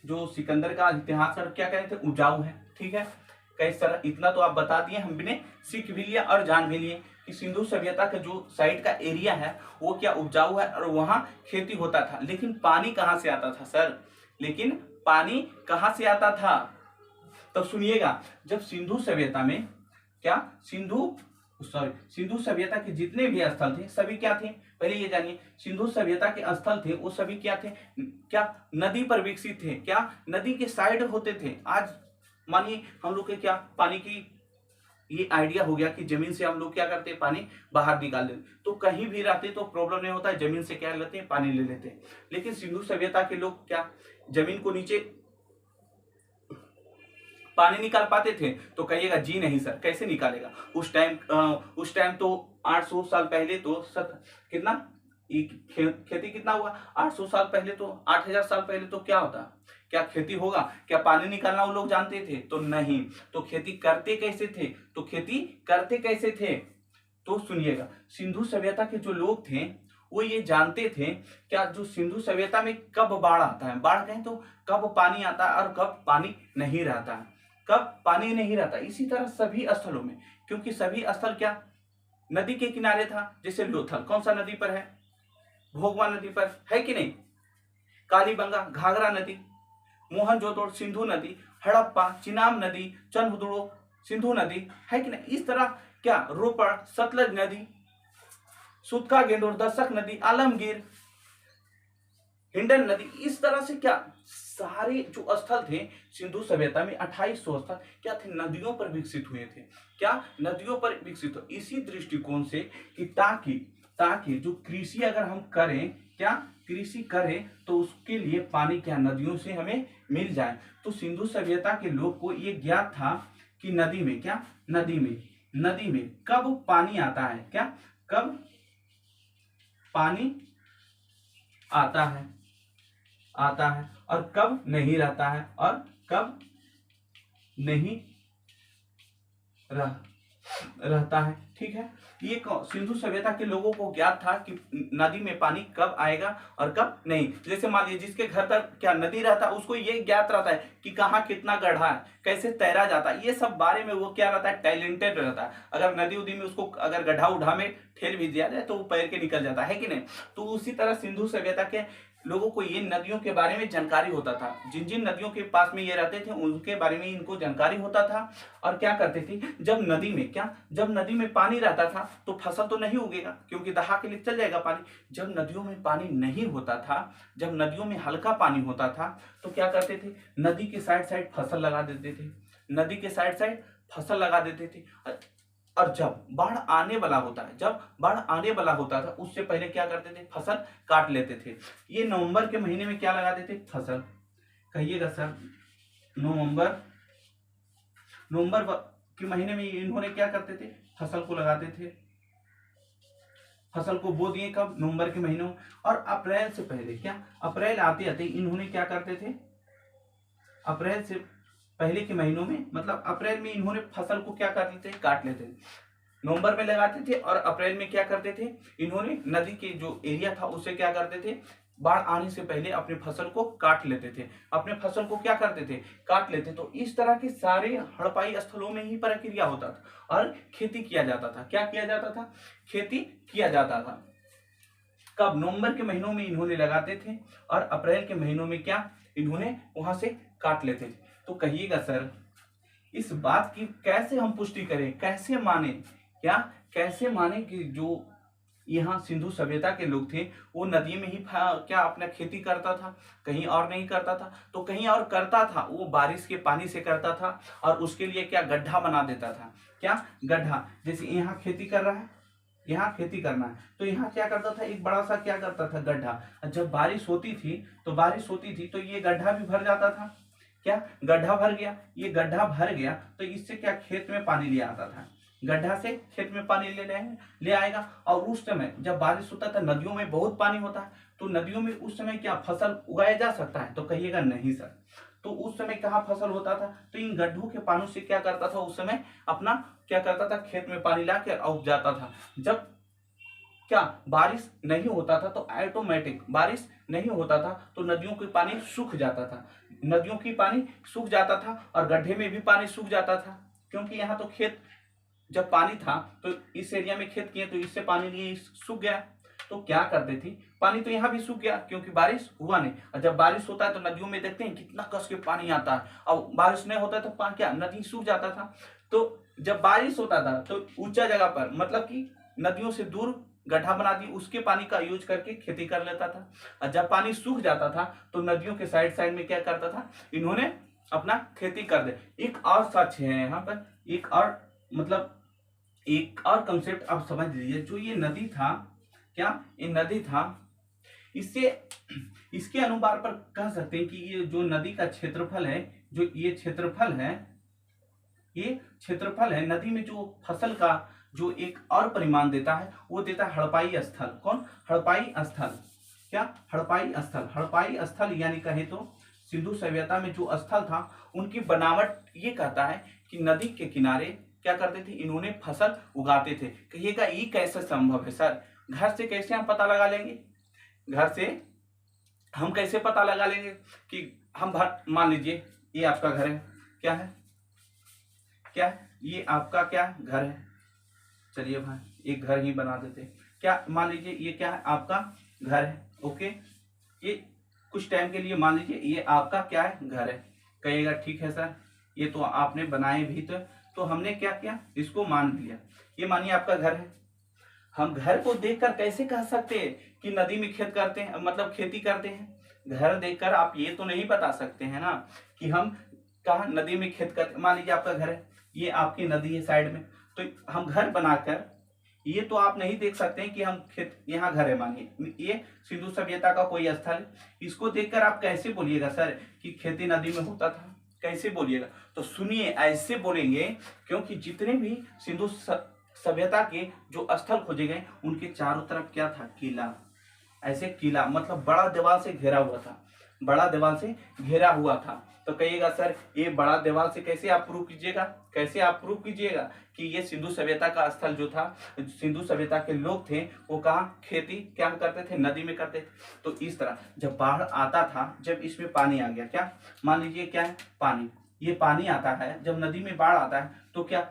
जो सिकंदर का इतिहासकार क्या कहे थे, उपजाऊ है। ठीक है, कैसे तरह इतना तो आप बता दिए, हमने सीख भी लिया और जान भी लिए कि सिंधु सभ्यता का जो साइड का एरिया है वो क्या उपजाऊ है और वहां खेती होता था। लेकिन पानी कहां से आता था सर, लेकिन पानी कहां से आता था, तो सुनिएगा जब सिंधु सभ्यता में क्या सिंधु सभ्यता के जितने भी स्थल थे सभी क्या थे, पहले ये जानिए, सिंधु सभ्यता के स्थल थे वो सभी क्या थे, क्या नदी पर विकसित थे, क्या नदी के साइड होते थे। आज मानिए हम लोग के क्या पानी की ये आइडिया हो गया कि जमीन से हम लोग क्या करते हैं, पानी बाहर निकाल देते, तो कहीं भी रहते तो प्रॉब्लम नहीं होता है, जमीन से क्या लेते हैं, पानी ले लेते हैं। लेकिन सिंधु सभ्यता के लोग क्या जमीन को नीचे पानी निकाल पाते थे, तो कहिएगा जी नहीं सर कैसे निकालेगा, उस टाइम तो 800 साल पहले तो कितना खेती कितना हुआ, 800 साल पहले तो 8000 साल पहले तो क्या होता, क्या खेती होगा, क्या पानी निकालना वो लोग जानते थे, तो नहीं। तो खेती करते कैसे थे, तो खेती करते कैसे थे, तो सुनिएगा सिंधु सभ्यता के जो लोग थे वो ये जानते थे क्या, जो सिंधु सभ्यता में कब बाढ़ आता है, बाढ़ कहें तो कब पानी आता है और कब पानी नहीं रहता है, कब पानी नहीं रहता। इसी तरह सभी स्थलों में, क्योंकि सभी स्थल क्या नदी के किनारे था, जैसे लोथल कौन सा नदी पर है, भोगवा नदी पर है कि नहीं, कालीबंगा घाघरा नदी, मोहनजोदड़ो सिंधु नदी, हड़प्पा चिनाब नदी, चंद्रदुड़ो सिंधु नदी, है कि नहीं। इस तरह क्या रोपड़ सतलज नदी, सुतका गेंडोर दशक नदी, आलमगीर हिंडन नदी, इस तरह से क्या सारे जो स्थल थे सिंधु सभ्यता में 2800 स्थल क्या थे, नदियों पर विकसित हुए थे, क्या नदियों पर विकसित हो। इसी दृष्टिकोण से कि ताकि जो कृषि अगर हम करें, क्या कृषि करें तो उसके लिए पानी क्या नदियों से हमें मिल जाए। तो सिंधु सभ्यता के लोग को ये ज्ञात था कि नदी में क्या नदी में कब पानी आता है, क्या कब पानी आता है और कब नहीं रहता है और कब नहीं रहता है। ठीक है, ये सिंधु सभ्यता के लोगों को ज्ञात था कि नदी में पानी कब आएगा और कब नहीं। जैसे मान लीजिए जिसके घर तक क्या नदी रहता है उसको ये ज्ञात रहता है कि कहाँ कितना गड्ढा है, कैसे तैरा जाता है, ये सब बारे में वो क्या रहता है, टैलेंटेड रहता है। अगर नदी उदी में उसको अगर गड्ढा उढ़ा में ठेल भी दिया जाए तो वो पैर के निकल जाता है कि नहीं। तो उसी तरह सिंधु सभ्यता के लोगों को ये नदियों के बारे में जानकारी होता था, जिन जिन नदियों के पास में ये रहते थे उनके बारे में इनको जानकारी होता था। और क्या करते थे, जब नदी में पानी रहता था तो फसल तो नहीं उगेगा क्योंकि दहा के लिए चल जाएगा पानी। जब नदियों में पानी नहीं होता था, जब नदियों में हल्का पानी होता था तो क्या करते थे, नदी के साइड साइड फसल लगा देते थे, नदी के साइड साइड फसल लगा देते थे। और जब बाढ़ आने वाला होता था उससे पहले क्या करते थे, फसल काट लेते थे। ये नवंबर के महीने में क्या लगाते थे, फसल, कहिएगा सर नवंबर के महीने में इन्होंने क्या करते थे, फसल को लगाते थे, फसल को बो दिए कब, नवंबर के महीनों। और अप्रैल से पहले क्या, अप्रैल आते आते इन्होंने क्या करते थे, अप्रैल से पहले के महीनों में मतलब अप्रैल में इन्होंने फसल को क्या करते थे, काट लेते थे। नवंबर में लगाते थे और अप्रैल में क्या करते थे, इन्होंने नदी के जो एरिया था उसे क्या करते थे, बाढ़ आने से पहले अपने फसल को काट लेते थे, अपने फसल को क्या करते थे, काट लेते। तो इस तरह के सारे हड़पाई स्थलों में ही प्रक्रिया होता था और खेती किया जाता था। क्या किया जाता था, खेती किया जाता था। कब, नवंबर के महीनों में इन्होंने लगाते थे और अप्रैल के महीनों में क्या इन्होंने वहां से काट लेते थे। तो कहिएगा सर इस बात की कैसे हम पुष्टि करें, कैसे माने, क्या कैसे माने कि जो यहाँ सिंधु सभ्यता के लोग थे वो नदी में ही क्या अपना खेती करता था, कहीं और नहीं करता था। तो कहीं और करता था, वो बारिश के पानी से करता था और उसके लिए क्या गड्ढा बना देता था। क्या गड्ढा, जैसे यहाँ खेती कर रहा है, यहाँ खेती करना है तो यहाँ क्या करता था, एक बड़ा सा क्या करता था, गड्ढा। जब बारिश होती थी तो ये गड्ढा भी भर जाता था। क्या गड्ढा भर गया, ये गड्ढा भर गया तो इससे क्या खेत में पानी ले आता था, गड्ढा से खेत में पानी ले आएगा। और उस समय जब बारिश होता था, नदियों में बहुत पानी होता है, तो नदियों में उस समय क्या फसल उगाया जा सकता है, तो कहिएगा नहीं सर। तो उस समय कहाँ फसल होता था, तो इन गड्ढों के पानी से क्या करता था, उस समय अपना क्या करता था, खेत में पानी ला के उग जाता था। जब क्या बारिश नहीं होता था, तो ऑटोमेटिक बारिश नहीं होता था तो नदियों के पानी सूख जाता था, नदियों की पानी सूख जाता था और गड्ढे में भी पानी सूख जाता था। क्योंकि यहाँ तो खेत जब पानी था तो इस एरिया में खेत किए तो इससे पानी लिए सूख गया। तो क्या करते थे, पानी तो यहाँ भी सूख गया क्योंकि बारिश हुआ नहीं। और जब बारिश होता है तो नदियों में देखते हैं कितना कस के पानी आता है, और बारिश नहीं होता तो क्या नदी सूख जाता था। तो जब बारिश होता था तो ऊंचा जगह पर, मतलब कि नदियों से दूर गड्ढा बना दी, उसके पानी का यूज करके खेती कर लेता था। और जब पानी सूख जाता था तो नदियों के साइड साइड में क्या करता था, इन्होंने अपना खेती कर दे। एक और सच है यहाँ पर, एक और मतलब एक और कंसेप्ट आप समझ लीजिए। जो ये नदी था, क्या ये नदी था, इससे इसके अनुसार पर कह सकते हैं कि ये जो नदी का क्षेत्रफल है, जो ये क्षेत्रफल है नदी में जो फसल का जो एक और परिमाण देता है वो देता है हड़पाई स्थल। कौन, हड़पाई स्थल। क्या हड़पाई स्थल यानी कहे तो सिंधु सभ्यता में जो स्थल था उनकी बनावट ये कहता है कि नदी के किनारे क्या करते थे, इन्होंने फसल उगाते थे। कहिएगा ये कैसे संभव है सर, घर से कैसे हम पता लगा लेंगे, घर से हम कैसे पता लगा लेंगे कि हम मान लीजिए ये आपका घर है, क्या है, क्या है, ये आपका क्या घर है, चलिए भाई एक घर ही बना देते, क्या मान लीजिए ये क्या है, आपका घर है। ओके, ये कुछ टाइम के लिए मान लीजिए ये आपका क्या है, घर है। कहिएगा ठीक है सर, ये तो आपने बनाए भी तो हमने क्या किया, इसको मान लिया, ये मानिए आपका घर है। हम घर को देखकर कैसे कह सकते हैं कि नदी में खेत करते हैं, मतलब खेती करते हैं। घर देखकर आप ये तो नहीं बता सकते हैं ना कि हम कहा नदी में खेत करते। मान लीजिए आपका घर है, ये आपकी नदी है साइड में, तो हम घर बनाकर ये तो आप नहीं देख सकते हैं कि हम खेत, यहाँ घर है, मानिए ये सिंधु सभ्यता का कोई स्थल है, इसको देखकर आप कैसे बोलिएगा सर कि खेती नदी में होता था, कैसे बोलिएगा। तो सुनिए, ऐसे बोलेंगे क्योंकि जितने भी सिंधु सभ्यता के जो स्थल खोजे गए उनके चारों तरफ क्या था, किला। ऐसे किला मतलब बड़ा दीवार से घेरा हुआ था, बड़ा दीवार से घेरा हुआ था। तो कहिएगा सर ये बड़ा दीवार से कैसे आप प्रूव कीजिएगा, कैसे आप प्रूव कीजिएगा कि ये सिंधु सभ्यता का स्थल जो था, सिंधु सभ्यता के लोग थे वो कहाँ खेती क्या करते थे, नदी में करते थे। तो इस तरह जब बाढ़ आता था, जब इसमें पानी आ गया, क्या मान लीजिए क्या है, पानी, ये पानी आता है, जब नदी में बाढ़ आता है तो क्या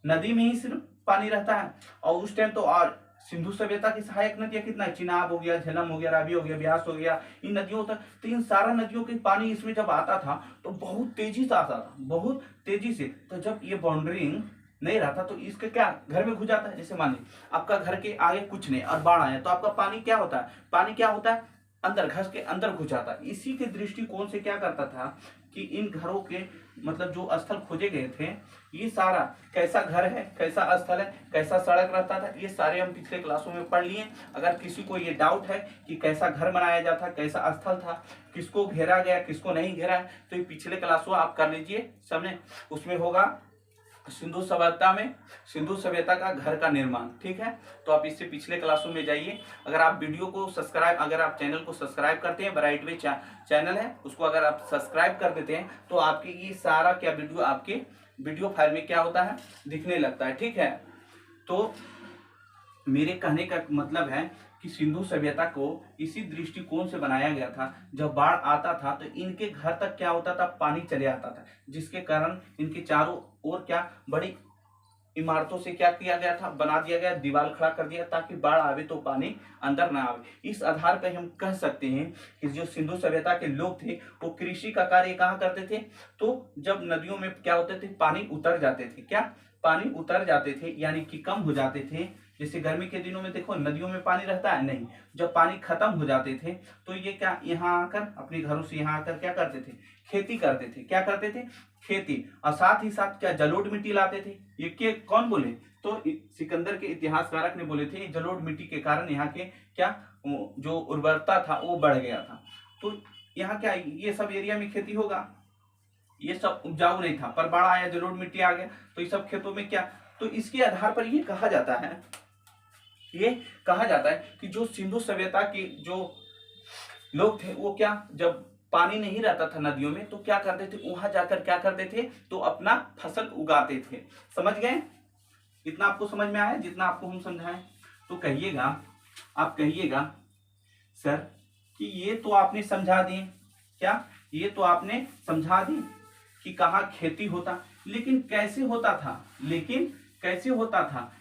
नदी में ही सिर्फ पानी रहता है। और उस टाइम तो और सिंधु सभ्यता की सहायक नदियां कितना है, चिनाब हो गया, झेलम हो गया, रावी हो गया, ब्यास हो गया, इन नदियों तक, तो इन सारा नदियों के पानी इसमें जब आता था तो बहुत तेजी से आता था, बहुत तेजी से। तो जब ये बाउंड्रिंग नहीं रहता तो इसके क्या घर में घुस जाता है। जैसे मानिए आपका घर के आगे कुछ नहीं और बाढ़ आया तो आपका पानी क्या होता है, पानी क्या होता है, अंदर घर के अंदर घुस जाता है। इसी के दृष्टिकोण से क्या करता था कि इन घरों के मतलब जो स्थल खोजे गए थे, ये सारा कैसा घर है, कैसा स्थल है, कैसा सड़क रहता था, ये सारे हम पिछले क्लासों में पढ़ लिए। अगर किसी को ये डाउट है कि कैसा घर बनाया जाता, कैसा स्थल था, किसको घेरा गया, किसको नहीं घेरा है, तो ये पिछले क्लासों आप कर लीजिए, सबने उसमें होगा सिंधु सभ्यता में सिंधु सभ्यता का घर का निर्माण। ठीक है, तो आप इससे पिछले क्लासों में जाइए। अगर आप वीडियो को सब्सक्राइब, अगर आप चैनल को सब्सक्राइब करते हैं, ब्राइट वे चैनल है, उसको अगर आप सब्सक्राइब कर देते हैं तो आपके ये सारा क्या वीडियो आपके वीडियो फाइल में क्या होता है, दिखने लगता है। ठीक है, तो मेरे कहने का मतलब है कि सिंधु सभ्यता को इसी दृष्टिकोण से बनाया गया था, जब बाढ़ आता था तो इनके घर तक क्या होता था, पानी चले आता था, जिसके कारण इनके चारों ओर क्या बड़ी इमारतों से क्या किया गया था, बना दिया गया, दीवार खड़ा कर दिया ताकि बाढ़ आवे तो पानी अंदर ना आवे। इस आधार पर हम कह सकते हैं कि जो सिंधु सभ्यता के लोग थे वो कृषि का कार्य कहाँ करते थे, तो जब नदियों में क्या होते थे, पानी उतर जाते थे, क्या पानी उतर जाते थे यानी कि कम हो जाते थे। जैसे गर्मी के दिनों में देखो नदियों में पानी रहता है नहीं, जब पानी खत्म हो जाते थे तो ये क्या यहाँ आकर अपने घरों से यहाँ आकर क्या करते थे, खेती करते थे। क्या करते थे, खेती। और साथ ही साथ क्या जलोढ़ मिट्टी लाते थे। ये के कौन बोले, तो सिकंदर के इतिहासकारक ने बोले थे जलोढ़ मिट्टी के कारण यहाँ के क्या जो उर्वरता था वो बढ़ गया था। तो यहाँ क्या ये सब एरिया में खेती होगा, ये सब उपजाऊ नहीं था, पर बाढ़ आया, जलोढ़ मिट्टी आ गया तो ये सब खेतों में क्या, तो इसके आधार पर ये कहा जाता है, ये कहा जाता है कि जो सिंधु सभ्यता के जो लोग थे वो क्या, जब पानी नहीं रहता था नदियों में तो क्या करते थे, वहां जाकर क्या करते थे, तो अपना फसल उगाते थे। समझ गए, इतना आपको समझ में आया जितना आपको हम समझाएं। तो कहिएगा, आप कहिएगा सर कि ये तो आपने समझा दी, क्या ये तो आपने समझा दी कि कहाँ खेती होता, लेकिन कैसे होता था, लेकिन कैसे होता था,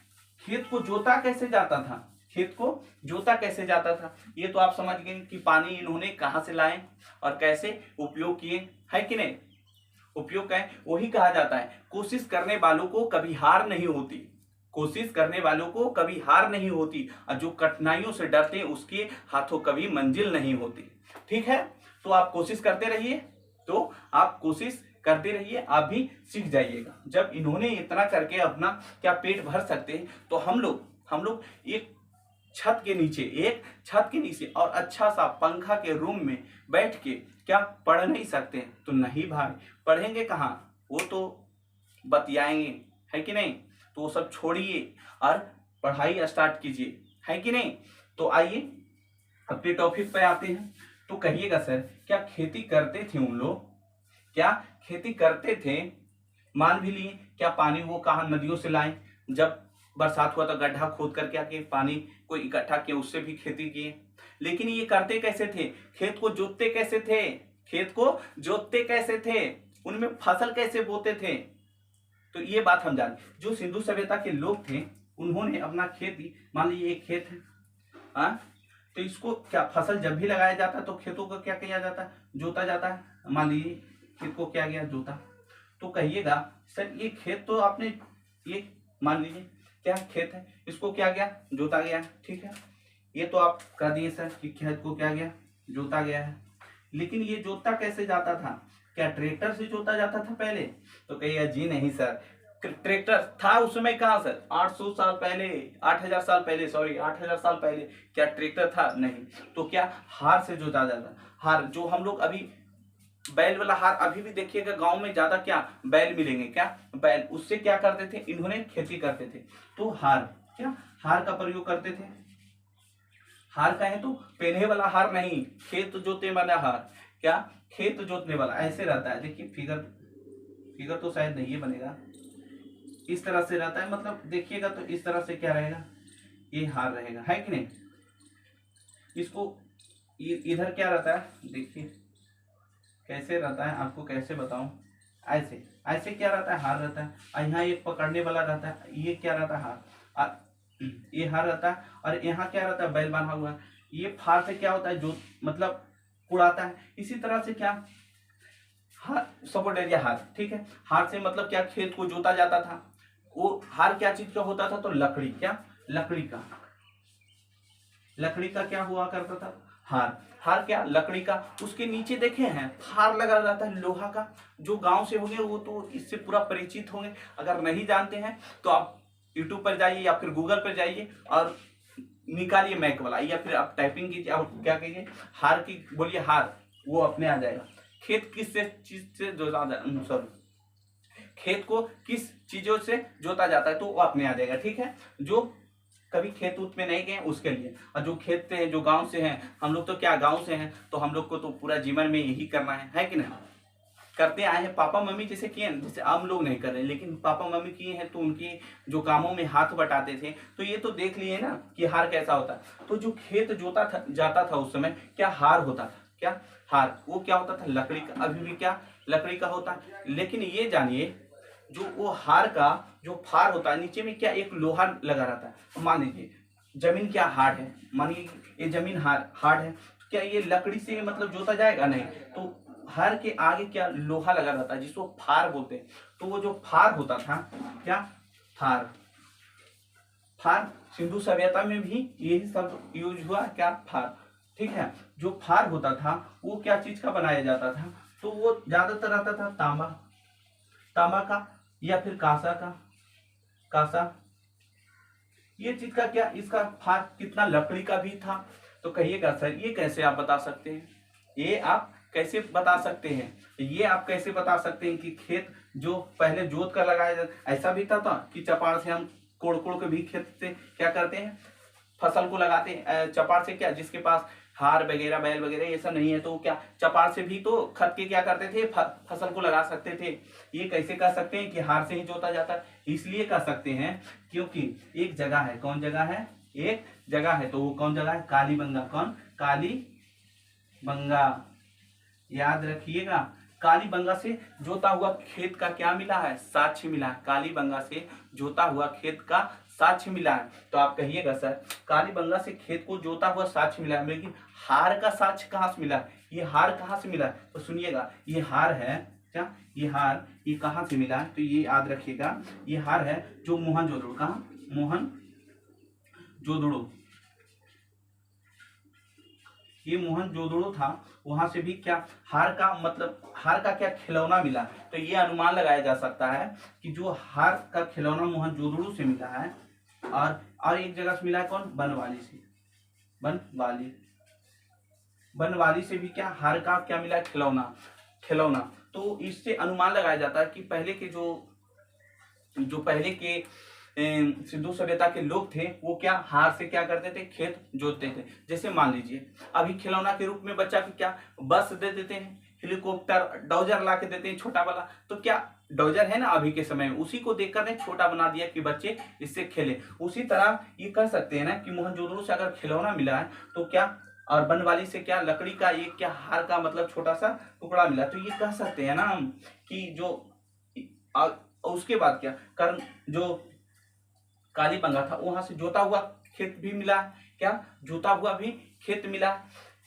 खेत को जोता कैसे जाता था, खेत को जोता कैसे जाता था, ये तो आप समझ गए कि पानी इन्होंने कहाँ से लाए और कैसे उपयोग किए, है कि नहीं। उपयोग का है वही कहा जाता है, कोशिश करने वालों को कभी हार नहीं होती, कोशिश करने वालों को कभी हार नहीं होती, और जो कठिनाइयों से डरते हैं उसके हाथों कभी मंजिल नहीं होती। ठीक है, तो आप कोशिश करते रहिए, तो आप कोशिश करते रहिए, आप भी सीख जाइएगा। जब इन्होंने इतना करके अपना क्या पेट भर सकते हैं, तो हम लोग एक छत के नीचे और अच्छा सा पंखा के रूम में बैठ के क्या पढ़ नहीं सकते, तो नहीं भाई, पढ़ेंगे कहाँ, वो तो बतियाएंगे, है कि नहीं। तो वो सब छोड़िए और पढ़ाई स्टार्ट कीजिए, है कि नहीं। तो आइए अपने टॉपिक पे आते हैं। तो कहिएगा सर क्या खेती करते थे उन लोग, क्या खेती करते थे, मान भी लिए, क्या पानी वो कहाँ नदियों से लाए, जब बरसात हुआ तो गड्ढा खोद करके आके पानी को इकट्ठा किया, उससे भी खेती किए। लेकिन ये करते कैसे थे, खेत को जोतते कैसे थे, खेत को जोतते कैसे थे, उनमें फसल कैसे बोते थे। तो ये बात हम जाने, जो सिंधु सभ्यता के लोग थे उन्होंने अपना खेती, मान लीजिए एक खेत है, तो इसको क्या फसल जब भी लगाया जाता है तो खेतों को क्या किया जाता है, जोता जाता है। मान लीजिए खेत को क्या गया, जोता। तो कहिएगा सर ये खेत तो आपने, ये मान लीजिए क्या खेत है, इसको क्या गया, जोता गया है, ठीक है। ये तो आप कह दिए सर कि खेत को क्या गया, जोता गया है। लेकिन ये जोता कैसे जाता था, क्या ट्रैक्टर से जोता जाता था पहले, तो कहिएगा जी नहीं सर, ट्रैक्टर था उस समय कहाँ सर, 800 साल पहले, 8000 साल पहले, सॉरी 8000 साल पहले क्या ट्रैक्टर था, नहीं। तो क्या हार से जोता जाता, हार, जो हम लोग अभी बैल वाला हार अभी भी देखिएगा गांव में ज्यादा क्या बैल मिलेंगे, क्या बैल, उससे क्या करते थे इन्होंने खेती करते थे। तो हार, क्या हार का प्रयोग करते थे, हार का है तो पहने वाला हार नहीं, खेत जोतने वाला हार, क्या खेत जोतने वाला, ऐसे रहता है। देखिए फिगर तो शायद नहीं बनेगा, इस तरह से रहता है, मतलब देखिएगा तो इस तरह से क्या रहेगा, ये हार रहेगा, है कि नहीं। इसको इधर क्या रहता है, देखिए कैसे रहता है, आपको कैसे बताऊं, ऐसे ऐसे क्या रहता है, हार रहता है, और यहाँ एक पकड़ने वाला रहता है, ये क्या रहता है, हार, ये हार रहता है, और यहाँ क्या रहता है, बैल बांधा हुआ। ये फार से क्या होता है, जो मतलब उड़ाता है। इसी तरह से क्या हार, सपोर्ट एरिया हार, ठीक है। हार से मतलब क्या, खेत को जोता जाता था। वो हार क्या चीज का होता था, तो लकड़ी, क्या लकड़ी का क्या हुआ करता था, हार। हार क्या, लकड़ी का। उसके नीचे देखे हैं फार लगा रहता है लोहा का, जो गांव से होंगे वो तो इससे पूरा परिचित होंगे। अगर नहीं जानते हैं तो आप यूट्यूब पर जाइए या फिर गूगल पर जाइए और निकालिए मैक वाला, या फिर आप टाइपिंग कीजिए और क्या कहिए, हार की बोलिए हार, वो अपने आ जाएगा। खेत किस चीज से जोता जाता, सॉरी खेत को किस चीजों से जोता जाता है, तो वो अपने आ जाएगा, ठीक है। जो कभी खेत उत में नहीं गए उसके लिए, और जो खेत से जो गांव से हैं, हम लोग तो क्या गांव से हैं, तो हम लोग को तो पूरा जीवन में यही करना है कि नहीं। करते आए हैं, पापा मम्मी जैसे किए हैं, जैसे हम लोग नहीं कर रहे, लेकिन पापा मम्मी किए हैं तो उनके जो कामों में हाथ बटाते थे, तो ये तो देख लिए ना कि हार कैसा होता है। तो जो खेत जोता था जाता था उस समय, क्या हार होता था, क्या हार, वो क्या होता था, लकड़ी का, अभी भी क्या लकड़ी का होता है। लेकिन ये जानिए जो वो हार का जो फार होता है, नीचे में क्या एक लोहा लगा रहता है। मान लीजिए जमीन क्या हार्ड है, मानिए ये जमीन हार्ड है, तो क्या ये लकड़ी से मतलब जोता जाएगा, नहीं। तो हर के आगे क्या लोहा लगा रहता है, जिसको फार बोलते हैं। तो वो जो फार होता था, क्या फार, फार सिंधु सभ्यता में भी यही शब्द यूज हुआ, क्या फार, ठीक है। जो फार होता था वो क्या चीज का बनाया जाता था, तो वो ज्यादातर आता था तांबा, तांबा का या फिर कांसा का, कांसा, ये चीज का क्या, इसका फार कितना लकड़ी का भी था। तो कहिएगा सर ये कैसे आप बता सकते हैं, ये आप कैसे बता सकते हैं, ये आप कैसे बता सकते हैं कि खेत जो पहले जोत कर लगाया जाता, ऐसा भी था कि चपाड़ से हम कोड़ कोड़ के भी खेत से क्या करते हैं, फसल को लगाते हैं। चपाड़ से क्या, जिसके पास हार वगैरह बैल वगैरह ये सब नहीं है, तो क्या चपाड़ से भी तो खत के क्या करते थे, फसल को लगा सकते थे। ये कैसे कह सकते हैं कि हार से ही जोता जाता है, इसलिए कह सकते हैं क्योंकि एक जगह है, कौन जगह है, एक जगह है, तो वो कौन जगह है, कालीबंगा, कौन, कालीबंगा, याद रखिएगा। कालीबंगा से जोता हुआ खेत का क्या मिला है, साक्ष्य मिला है, कालीबंगा से जोता हुआ खेत का साक्ष्य मिला है। तो आप कहिएगा सर कालीबंगा से खेत को जोता हुआ साक्ष्य मिला है, लेकिन हार का साक्ष्य कहाँ से मिला, ये हार कहाँ से मिला, तो सुनिएगा ये हार है, क्या ये हार, ये कहाँ से मिला है, तो ये याद रखिएगा, ये हार है जो मोहनजोदड़ो, कहाँ, मोहनजोदड़ो, ये मोहनजोदड़ो था, वहां से भी क्या हार का मतलब हार का क्या खिलौना मिला। तो ये अनुमान लगाया जा सकता है कि जो हार का खिलौना मोहनजोदड़ो से मिला है, और एक जगह से मिला है, कौन, बनवाली से, बनवाली, बनवाली से भी क्या हार का क्या मिला, खिलौना, खिलौना। तो इससे अनुमान लगाया जाता है कि पहले के जो पहले के सिंधु सभ्यता के लोग थे, वो क्या हार से क्या करते थे, खेत जोतते थे। जैसे मान लीजिए अभी खिलौना के रूप में बच्चा को क्या बस दे देते हैं, हेलीकॉप्टर, डोजर ला के देते हैं छोटा वाला, तो क्या डोजर है ना अभी के समय में, उसी को देखकर ने छोटा बना दिया कि बच्चे इससे खेले। उसी तरह ये कह सकते हैं ना कि मोहनजोदड़ो से अगर खिलौना मिला है, तो क्या, और बनवाली से क्या लकड़ी का एक क्या हार का मतलब छोटा सा टुकड़ा मिला, तो ये कह सकते हैं ना हम कि जो उसके बाद क्या कर्म जो कालीबंगा था, वहां से जोता हुआ खेत भी मिला, क्या जोता हुआ भी खेत मिला।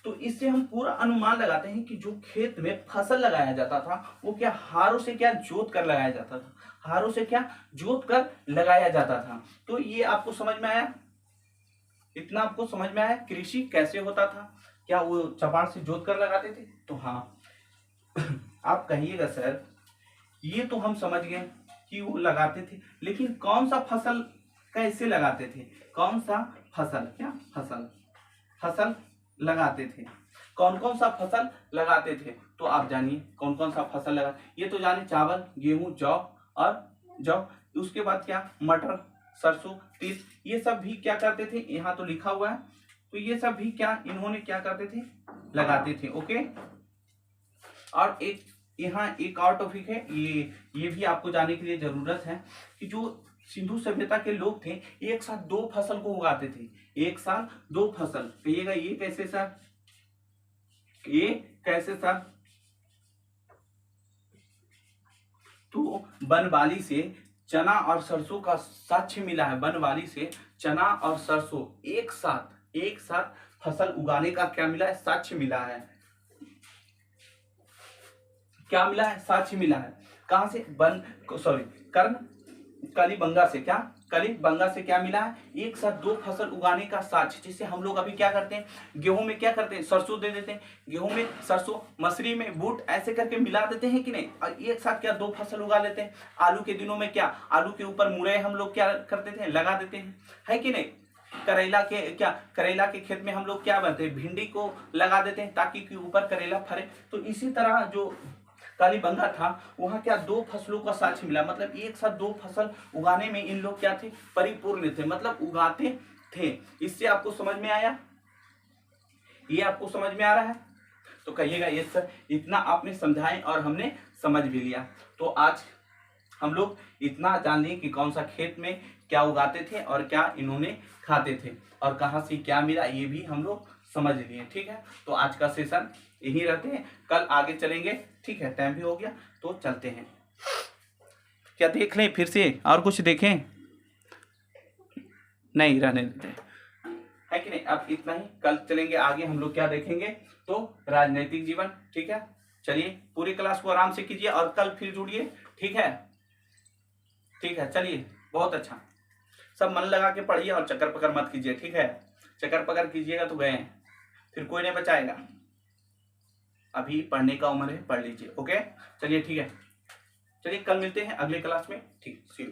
तो इससे हम पूरा अनुमान लगाते हैं कि जो खेत में फसल लगाया जाता था, वो क्या हारों से क्या जोत कर लगाया जाता था, हारों से क्या जोत कर लगाया जाता था। तो ये आपको समझ में आया, इतना आपको समझ में आया कृषि कैसे होता था, क्या वो चपाड़ से जोत कर लगाते थे। तो हाँ आप कहिएगा सर ये तो हम समझ गए कि वो लगाते थे, लेकिन कौन सा फसल कैसे लगाते थे, कौन सा फसल, क्या फसल, फसल लगाते थे, कौन कौन सा फसल लगाते थे। तो आप जानिए कौन कौन सा फसल लगा, ये तो जाने चावल, गेहूं, जौ और जौ, उसके बाद क्या मटर, सरसों, तिल, ये सब भी क्या करते थे, यहाँ तो लिखा हुआ है। तो ये सब भी क्या इन्होंने क्या करते थे, लगाते थे। ओके, और एक यहाँ एक और टॉपिक है, ये भी आपको जानने के लिए जरूरत है कि जो सिंधु सभ्यता के लोग थे एक साथ दो फसल को उगाते थे, एक साथ दो फसल। कहिएगा ये कैसे सर, ये कैसे सर, तो बनवाली से चना और सरसों का साक्ष्य मिला है, बनवाली से चना और सरसों एक साथ फसल उगाने का क्या मिला है, साक्ष्य मिला है, क्या मिला है, साक्ष्य मिला है। कहां से, कालीबंगा से, क्या कालीबंगा से क्या मिला है, एक साथ दो फसल उगाने का साक्ष्य। जैसे हम लोग अभी क्या करते हैं, गेहूं में क्या करते हैं, सरसों दे देते हैं, गेहूं में सरसों, मसरी में बूट, ऐसे करके मिला देते हैं कि नहीं, और एक साथ क्या दो फसल उगा लेते हैं। आलू के दिनों में क्या आलू के ऊपर मुरई हम लोग क्या करते थे, लगा देते हैं, है कि नहीं। करेला के खेत में हम लोग क्या बनते हैं, भिंडी को लगा देते हैं ताकि ऊपर करेला फरे। तो इसी तरह जो कालीबंगा था, वहां क्या दो फसलों का साक्ष्य मिला, मतलब एक साथ दो फसल उगाने में इन लोग क्या थे, परिपूर्ण थे, मतलब उगाते थे। इससे आपको समझ में आया, ये आपको समझ में आ रहा है। तो कहिएगा ये सर इतना आपने समझाएं और हमने समझ भी लिया। तो आज हम लोग इतना जान लिए कि कौन सा खेत में क्या उगाते थे और क्या इन्होंने खाते थे और कहाँ से क्या मिला ये भी हम लोग समझ लिए। ठीक है, तो आज का सेशन यही रहते हैं, कल आगे चलेंगे। ठीक है, टाइम भी हो गया तो चलते हैं। क्या देख लें फिर से और कुछ देखें? नहीं, रहने देते है कि नहीं। अब इतना ही, कल चलेंगे आगे। हम लोग क्या देखेंगे तो राजनीतिक जीवन। ठीक है, चलिए पूरी क्लास को आराम से कीजिए और कल फिर जुड़िए। ठीक है, ठीक है, चलिए बहुत अच्छा। सब मन लगा के पढ़िए और चक्कर पकड़ मत कीजिए। ठीक है, चक्कर पकड़ कीजिएगा तो गए, फिर कोई नहीं बचाएगा। अभी पढ़ने का उम्र है, पढ़ लीजिए। ओके, चलिए ठीक है, चलिए कल मिलते हैं अगले क्लास में। ठीक, सी यू।